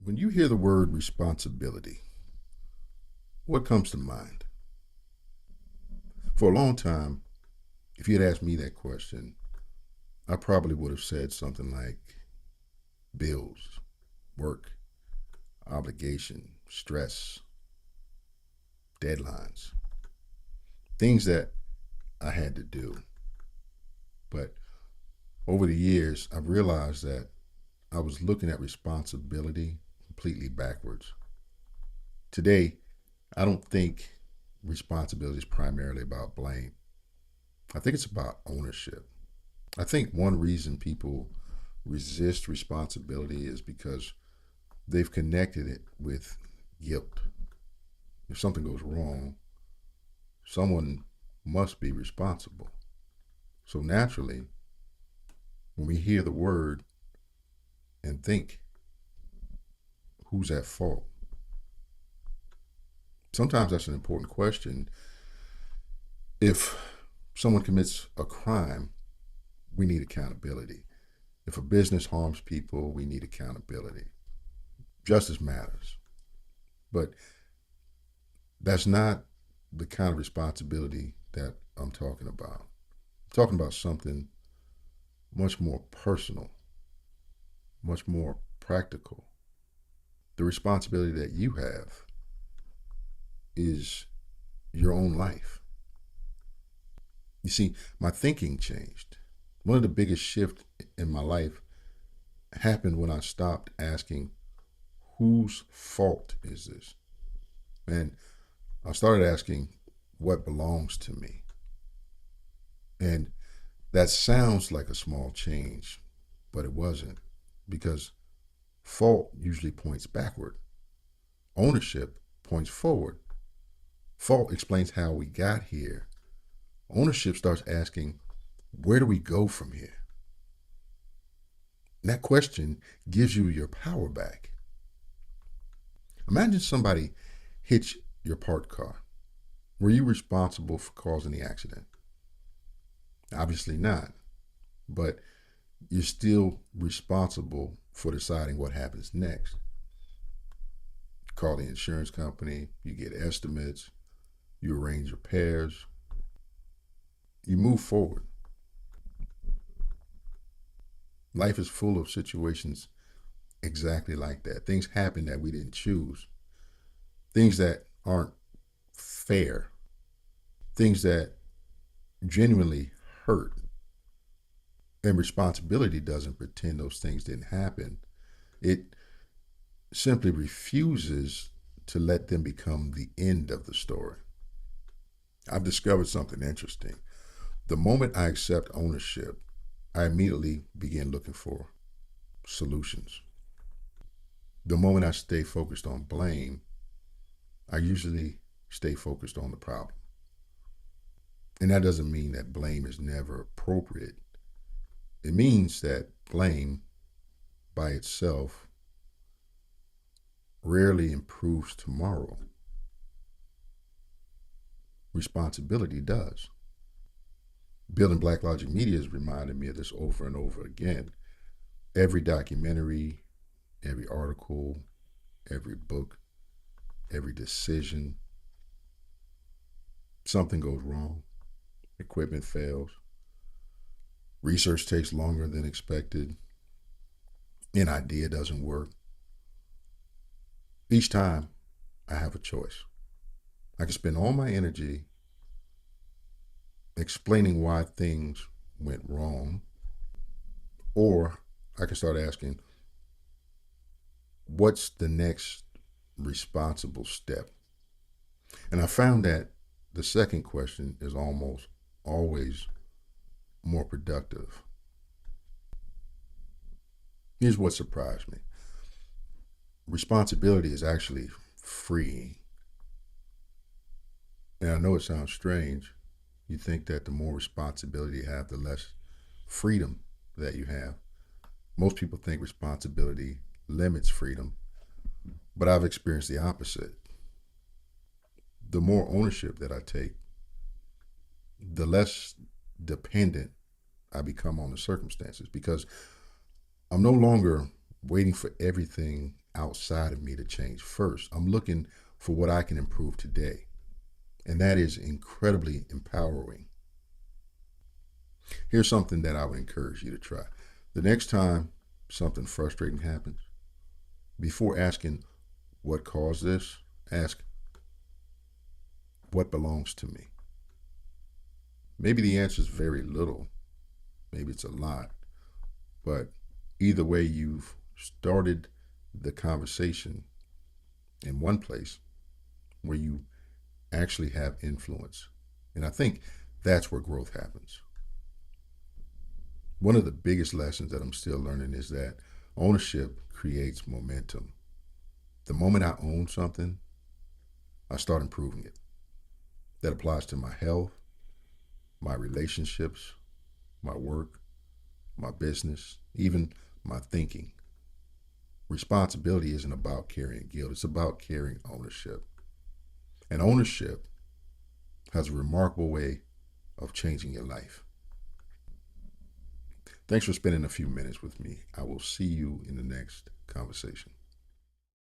When you hear the word responsibility, what comes to mind? For a long time, if you had asked me that question, I probably would have said something like bills, work, obligation, stress, deadlines, things that I had to do. But over the years, I've realized that I was looking at responsibility completely backwards. Today, I don't think responsibility is primarily about blame. I think it's about ownership. I think one reason people resist responsibility is because they've connected it with guilt. If something goes wrong, someone must be responsible. So naturally, when we hear the word and think, who's at fault? Sometimes that's an important question. If someone commits a crime, we need accountability. If a business harms people, we need accountability. Justice matters. But that's not the kind of responsibility that I'm talking about. I'm talking about something much more personal, much more practical. The responsibility that you have is your own life. You see, my thinking changed. One of the biggest shifts in my life happened when I stopped asking, whose fault is this? And I started asking, what belongs to me? And that sounds like a small change, but it wasn't, because fault usually points backward. Ownership points forward. Fault explains how we got here. Ownership starts asking, where do we go from here? And that question gives you your power back. Imagine somebody hits your parked car. Were you responsible for causing the accident? Obviously not. But you're still responsible for deciding what happens next. Call the insurance company, you get estimates, you arrange repairs, you move forward. Life is full of situations exactly like that. Things happen that we didn't choose, things that aren't fair, things that genuinely hurt. And responsibility doesn't pretend those things didn't happen. It simply refuses to let them become the end of the story. I've discovered something interesting. The moment I accept ownership, I immediately begin looking for solutions. The moment I stay focused on blame, I usually stay focused on the problem. And that doesn't mean that blame is never appropriate. It means that blame by itself rarely improves tomorrow. Responsibility does. Building Black Logic Media has reminded me of this over and over again. Every documentary, every article, every book, every decision, something goes wrong. Equipment fails. Research takes longer than expected. An idea doesn't work. Each time, I have a choice. I can spend all my energy explaining why things went wrong, or I can start asking, what's the next responsible step? And I found that the second question is almost always more productive. Here's what surprised me: responsibility is actually freeing. And I know it sounds strange. You think that the more responsibility you have, the less freedom that you have. Most people think responsibility limits freedom, but I've experienced the opposite. The more ownership that I take, the less dependent I become on the circumstances, because I'm no longer waiting for everything outside of me to change first. I'm looking for what I can improve today. And that is incredibly empowering. Here's something that I would encourage you to try. The next time something frustrating happens, before asking what caused this, ask what belongs to me. Maybe the answer is very little, maybe it's a lot, but either way, you've started the conversation in one place where you actually have influence. And I think that's where growth happens. One of the biggest lessons that I'm still learning is that ownership creates momentum. The moment I own something, I start improving it. That applies to my health, my relationships, my work, my business, even my thinking. Responsibility isn't about carrying guilt, it's about carrying ownership. And ownership has a remarkable way of changing your life. Thanks for spending a few minutes with me. I will see you in the next conversation.